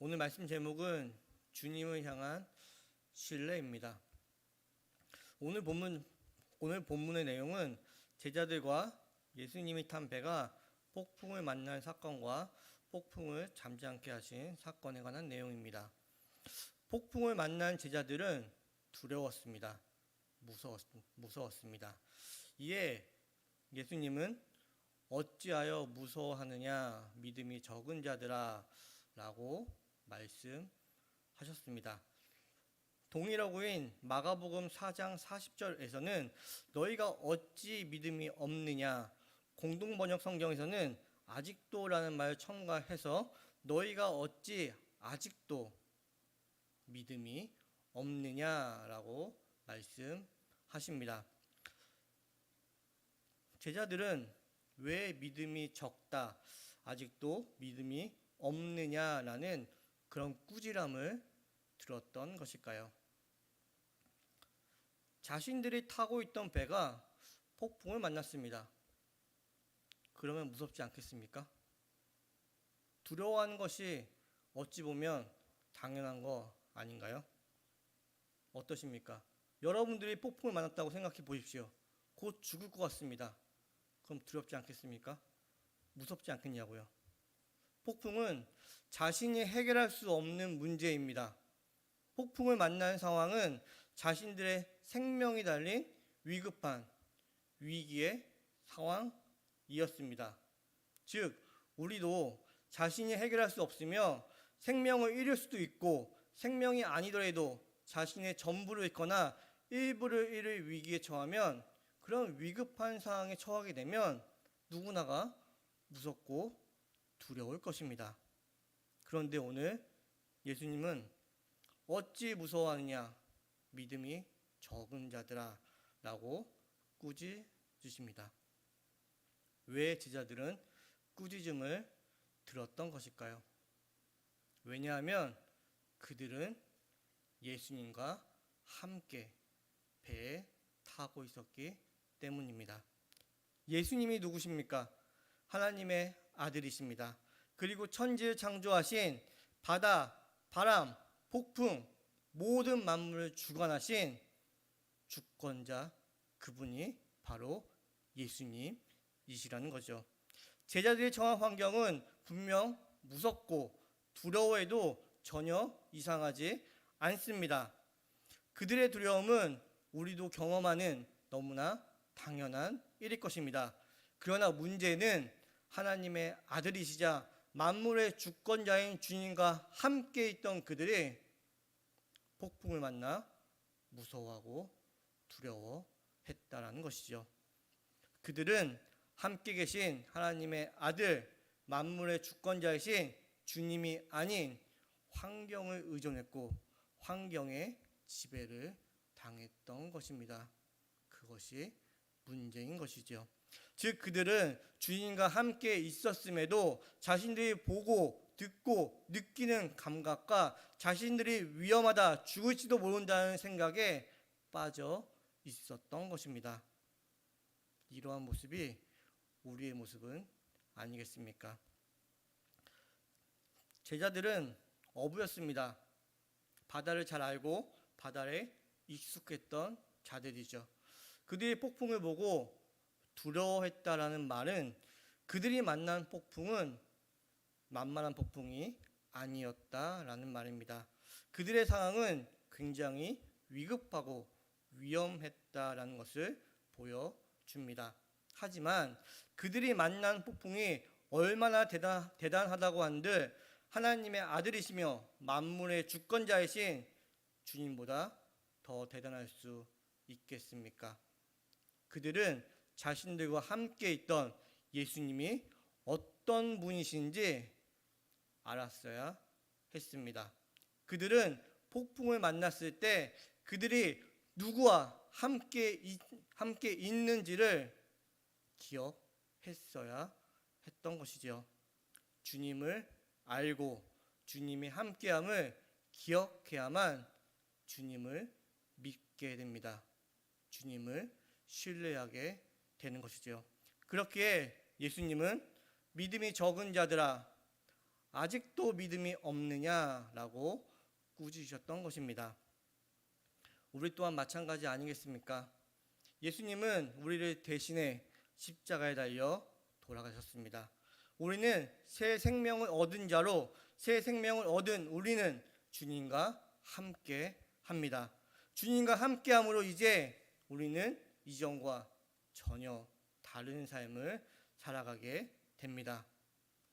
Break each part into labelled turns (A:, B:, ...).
A: 오늘 말씀 제목은 주님을 향한 신뢰입니다. 오늘 본문의 내용은 제자들과 예수님이 탄 배가 폭풍을 만난 사건과 폭풍을 잠잠케 하신 사건에 관한 내용입니다. 폭풍을 만난 제자들은 두려웠습니다. 무서웠습니다. 이에 예수님은 어찌하여 무서워하느냐 믿음이 적은 자들아 라고 말씀하셨습니다. 동일어구인 마가복음 4장 40절에서는 너희가 어찌 믿음이 없느냐, 공동번역 성경에서는 아직도라는 말을 첨가해서 너희가 어찌 아직도 믿음이 없느냐라고 말씀하십니다. 제자들은 왜 믿음이 적다, 아직도 믿음이 없느냐라는 그런 꾸지람을 들었던 것일까요? 자신들이 타고 있던 배가 폭풍을 만났습니다. 그러면 무섭지 않겠습니까? 두려워하는 것이 어찌 보면 당연한 거 아닌가요? 어떠십니까? 여러분들이 폭풍을 만났다고 생각해 보십시오. 곧 죽을 것 같습니다. 그럼 두렵지 않겠습니까? 무섭지 않겠냐고요? 폭풍은 자신이 해결할 수 없는 문제입니다. 폭풍을 만난 상황은 자신들의 생명이 달린 위급한 위기의 상황이었습니다. 즉, 우리도 자신이 해결할 수 없으며 생명을 잃을 수도 있고 생명이 아니더라도 자신의 전부를 잃거나 일부를 잃을 위기에 처하면 그런 위급한 상황에 처하게 되면 누구나가 무섭고 두려울 것입니다. 그런데 오늘 예수님은 어찌 무서워하느냐 믿음이 적은 자들아 라고 꾸짖으십니다. 왜 제자들은 꾸짖음을 들었던 것일까요? 왜냐하면 그들은 예수님과 함께 배에 타고 있었기 때문입니다. 예수님이 누구십니까? 하나님의 아들이십니다. 그리고 천지를 창조하신 바다, 바람, 폭풍, 모든 만물을 주관하신 주권자, 그분이 바로 예수님이시라는 거죠. 제자들이 처한 환경은 분명 무섭고 두려워해도 전혀 이상하지 않습니다. 그들의 두려움은 우리도 경험하는 너무나 당연한 일일 것입니다. 그러나 문제는 하나님의 아들이시자 만물의 주권자인 주님과 함께 있던 그들이 폭풍을 만나 무서워하고 두려워했다라는 것이죠. 그들은 함께 계신 하나님의 아들, 만물의 주권자이신 주님이 아닌 환경을 의존했고 환경의 지배를 당했던 것입니다. 그것이 문제인 것이죠. 즉 그들은 주님과 함께 있었음에도 자신들이 보고 듣고 느끼는 감각과 자신들이 위험하다, 죽을지도 모른다는 생각에 빠져 있었던 것입니다. 이러한 모습이 우리의 모습은 아니겠습니까? 제자들은 어부였습니다. 바다를 잘 알고 바다에 익숙했던 자들이죠. 그들이 폭풍을 보고 두려워했다라는 말은 그들이 만난 폭풍은 만만한 폭풍이 아니었다라는 말입니다. 그들의 상황은 굉장히 위급하고 위험했다라는 것을 보여줍니다. 하지만 그들이 만난 폭풍이 얼마나 대단하다고 한들 하나님의 아들이시며 만물의 주권자이신 주님보다 더 대단할 수 있겠습니까? 그들은 자신들과 함께 있던 예수님이 어떤 분이신지 알았어야 했습니다. 그들은 폭풍을 만났을 때 그들이 누구와 함께 있는지를 기억했어야 했던 것이죠. 주님을 알고 주님이 함께함을 기억해야만 주님을 믿게 됩니다. 주님을 신뢰하게 되는 것이죠. 그렇기에 예수님은 믿음이 적은 자들아 아직도 믿음이 없느냐라고 꾸짖으셨던 것입니다. 우리 또한 마찬가지 아니겠습니까? 예수님은 우리를 대신해 십자가에 달려 돌아가셨습니다. 우리는 새 생명을 얻은 자로 새 생명을 얻은 우리는 주님과 함께 합니다. 주님과 함께 함으로 이제 우리는 이전과 전혀 다른 삶을 살아가게 됩니다.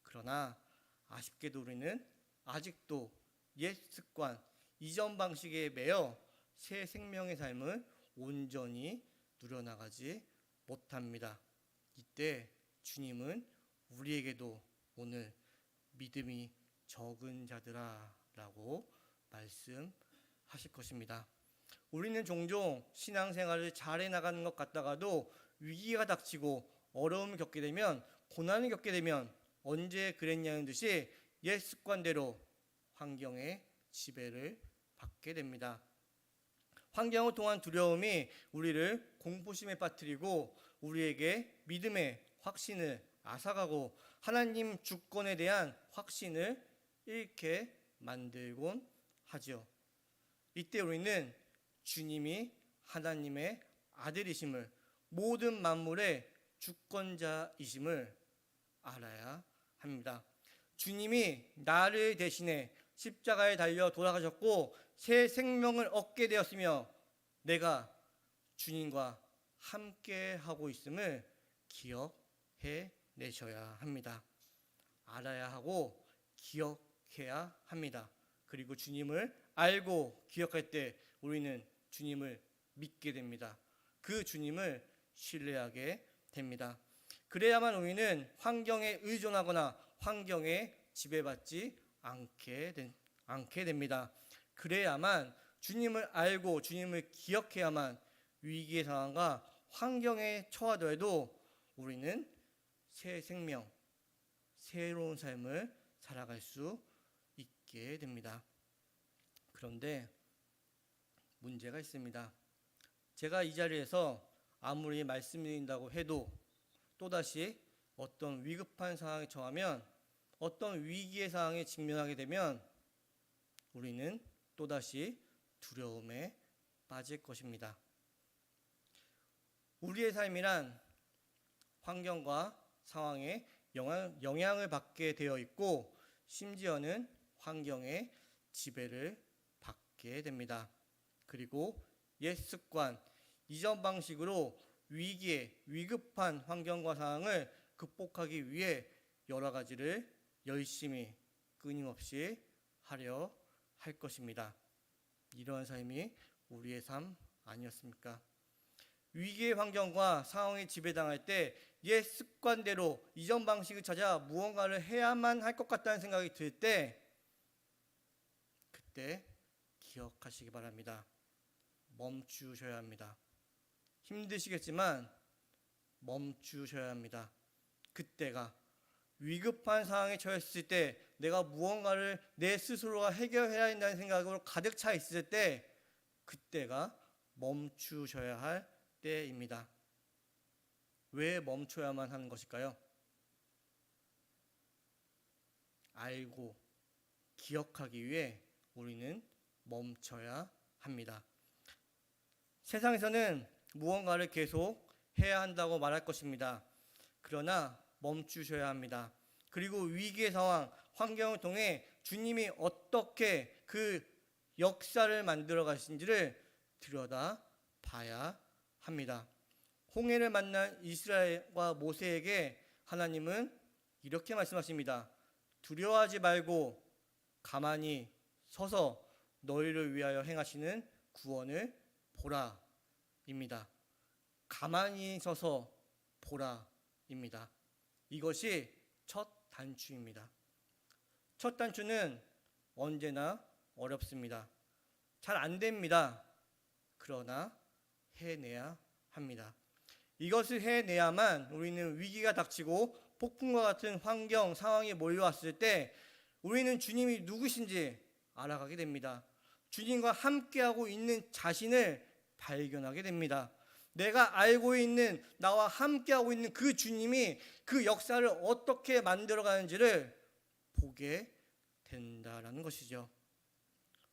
A: 그러나 아쉽게도 우리는 아직도 옛 습관, 이전 방식에 매여 새 생명의 삶을 온전히 누려나가지 못합니다. 이때 주님은 우리에게도 오늘 믿음이 적은 자들아 라고 말씀하실 것입니다. 우리는 종종 신앙생활을 잘해 나가는 것 같다가도 위기가 닥치고 어려움을 겪게 되면, 고난을 겪게 되면 언제 그랬냐는 듯이 옛 습관대로 환경의 지배를 받게 됩니다. 환경을 통한 두려움이 우리를 공포심에 빠뜨리고 우리에게 믿음의 확신을 앗아가고 하나님 주권에 대한 확신을 잃게 만들곤 하죠. 이때 우리는 주님이 하나님의 아들이심을, 모든 만물의 주권자이심을 알아야 합니다. 주님이 나를 대신해 십자가에 달려 돌아가셨고 새 생명을 얻게 되었으며 내가 주님과 함께 하고 있음을 기억해 내셔야 합니다. 알아야 하고 기억해야 합니다. 그리고 주님을 알고 기억할 때 우리는 주님을 믿게 됩니다. 그 주님을 신뢰하게 됩니다. 그래야만 우리는 환경에 의존하거나 환경에 지배받지 않게 됩니다. 그래야만 주님을 알고 주님을 기억해야만 위기의 상황과 환경에 처하더라도 우리는 새 생명, 새로운 삶을 살아갈 수 있게 됩니다. 그런데 문제가 있습니다. 제가 이 자리에서 아무리 말씀드린다고 해도 또다시 어떤 위급한 상황에 처하면, 어떤 위기의 상황에 직면하게 되면 우리는 또다시 두려움에 빠질 것입니다. 우리의 삶이란 환경과 상황에 영향을 받게 되어 있고 심지어는 환경의 지배를 받게 됩니다. 그리고 옛 습관, 이전 방식으로 위급한 환경과 상황을 극복하기 위해 여러 가지를 열심히 끊임없이 하려 할 것입니다. 이러한 삶이 우리의 삶 아니었습니까? 위기의 환경과 상황에 지배당할 때 옛 습관대로 이전 방식을 찾아 무언가를 해야만 할 것 같다는 생각이 들 때 그때 기억하시기 바랍니다. 멈추셔야 합니다. 힘드시겠지만 멈추셔야 합니다. 그때가 위급한 상황에 처했을 때 내가 무언가를 내 스스로가 해결해야 한다는 생각으로 가득 차 있을 때 그때가 멈추셔야 할 때입니다. 왜 멈춰야만 하는 것일까요? 알고 기억하기 위해 우리는 멈춰야 합니다. 세상에서는 무언가를 계속 해야 한다고 말할 것입니다. 그러나 멈추셔야 합니다. 그리고 위기의 상황, 환경을 통해 주님이 어떻게 그 역사를 만들어 가신지를 들여다 봐야 합니다. 홍해를 만난 이스라엘과 모세에게 하나님은 이렇게 말씀하십니다. 두려워하지 말고 가만히 서서 너희를 위하여 행하시는 구원을 보라 입니다. 가만히 서서 보라 입니다. 이것이 첫 단추입니다. 첫 단추는 언제나 어렵습니다. 잘 안 됩니다. 그러나 해내야 합니다. 이것을 해내야만 우리는 위기가 닥치고 폭풍과 같은 환경, 상황이 몰려왔을 때 우리는 주님이 누구신지 알아가게 됩니다. 주님과 함께하고 있는 자신을 발견하게 됩니다. 내가 알고 있는, 나와 함께하고 있는 그 주님이 그 역사를 어떻게 만들어가는지를 보게 된다라는 것이죠.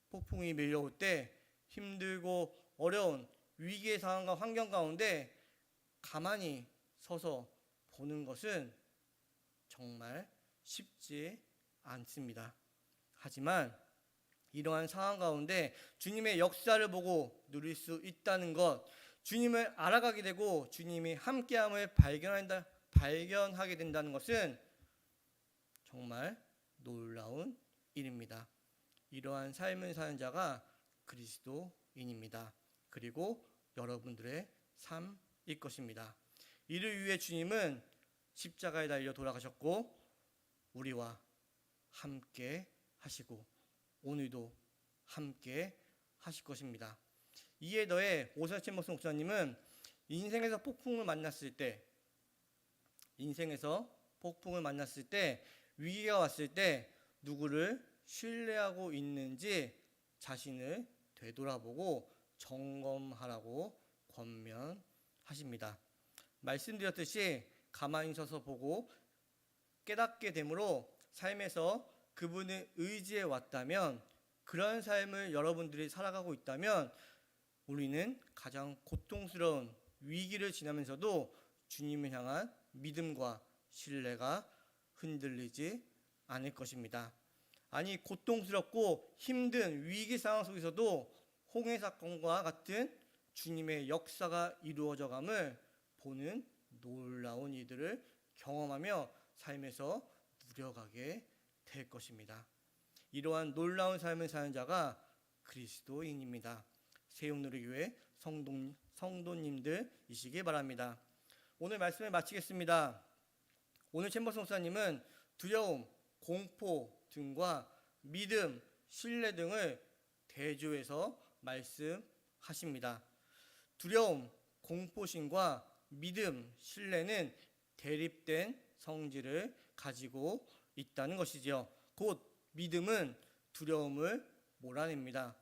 A: 폭풍이 밀려올 때 힘들고 어려운 위기의 상황과 환경 가운데 가만히 서서 보는 것은 정말 쉽지 않습니다. 하지만 이러한 상황 가운데 주님의 역사를 보고 누릴 수 있다는 것, 주님을 알아가게 되고 주님이 함께함을 발견하게 된다는 것은 정말 놀라운 일입니다. 이러한 삶을 사는 자가 그리스도인입니다. 그리고 여러분들의 삶일 것입니다. 이를 위해 주님은 십자가에 달려 돌아가셨고 우리와 함께 하시고 오늘도 함께 하실 것입니다. 이에 더해 오사첸 목사님은 인생에서 폭풍을 만났을 때 위기가 왔을 때 누구를 신뢰하고 있는지 자신을 되돌아보고 점검하라고 권면하십니다. 말씀드렸듯이 가만히 서서 보고 깨닫게 되므로 삶에서 그분을 의지해 왔다면, 그런 삶을 여러분들이 살아가고 있다면 우리는 가장 고통스러운 위기를 지나면서도 주님을 향한 믿음과 신뢰가 흔들리지 않을 것입니다. 아니, 고통스럽고 힘든 위기 상황 속에서도 홍해 사건과 같은 주님의 역사가 이루어져감을 보는 놀라운 이들을 경험하며 삶에서 누려가게 될 것입니다. 이러한 놀라운 삶을 사는 자가 그리스도인입니다. 세용누리교회 성도님들이시기 바랍니다. 오늘 말씀을 마치겠습니다. 오늘 챔버스 목사님은 두려움, 공포 등과 믿음, 신뢰 등을 대조해서 말씀하십니다. 두려움, 공포심과 믿음, 신뢰는 대립된 성질을 가지고 있다는 것이지요. 곧 믿음은 두려움을 몰아냅니다.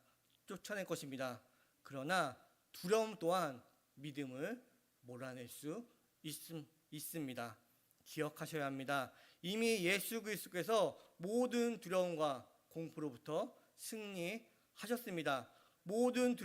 A: 쫓아낼 것입니다. 그러나 두려움 또한 믿음을 몰아낼 수 있습니다. 기억하셔야 합니다. 이미 예수 그리스도께서 모든 두려움과 공포로부터 승리하셨습니다. 모든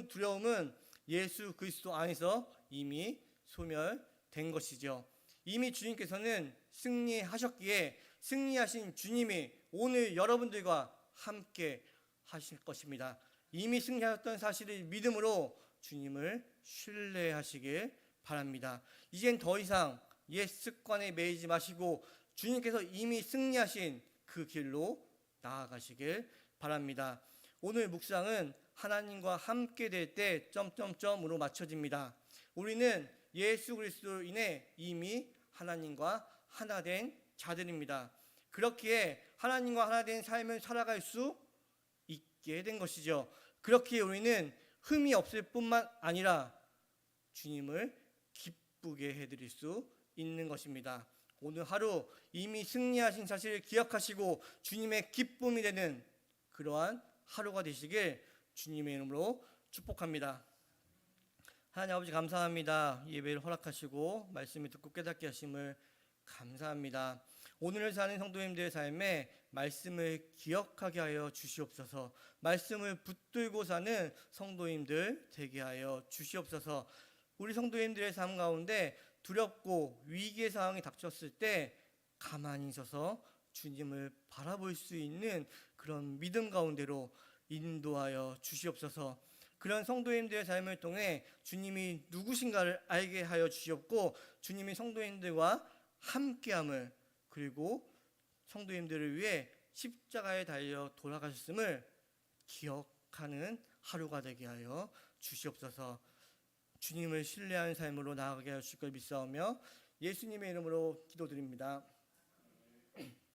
A: 두려움은 예수 그리스도 안에서 이미 소멸된 것이죠. 이미 주님께서는 승리하셨기에 승리하신 주님이 오늘 여러분들과 함께 하실 것입니다. 이미 승리하셨던 사실을 믿음으로 주님을 신뢰하시길 바랍니다. 이젠 더 이상 옛 습관에 매이지 마시고 주님께서 이미 승리하신 그 길로 나아가시길 바랍니다. 오늘 묵상은 하나님과 함께 될 때 점점점으로 맞춰집니다. 우리는 예수 그리스도로 인해 이미 하나님과 하나 된 자들입니다. 그렇기에 하나님과 하나 된 삶을 살아갈 수 있게 된 것이죠. 그렇기에 우리는 흠이 없을 뿐만 아니라 주님을 기쁘게 해드릴 수 있는 것입니다. 오늘 하루 이미 승리하신 사실을 기억하시고 주님의 기쁨이 되는 그러한 하루가 되시길 주님의 이름으로 축복합니다. 하나님 아버지 감사합니다. 예배를 허락하시고 말씀을 듣고 깨닫게 하심을 감사합니다. 오늘을 사는 성도님들의 삶에 말씀을 기억하게 하여 주시옵소서. 말씀을 붙들고 사는 성도님들 되게 하여 주시옵소서. 우리 성도님들의 삶 가운데 두렵고 위기의 상황이 닥쳤을 때 가만히 서서 주님을 바라볼 수 있는 그런 믿음 가운데로 인도하여 주시옵소서. 그런 성도님들의 삶을 통해 주님이 누구신가를 알게 하여 주시옵고 주님이 성도님들과 함께함을, 그리고 성도님들을 위해 십자가에 달려 돌아가셨음을 기억하는 하루가 되게 하여 주시옵소서. 주님을 신뢰하는 삶으로 나아가게 하실 걸 믿사오며 예수님의 이름으로 기도드립니다.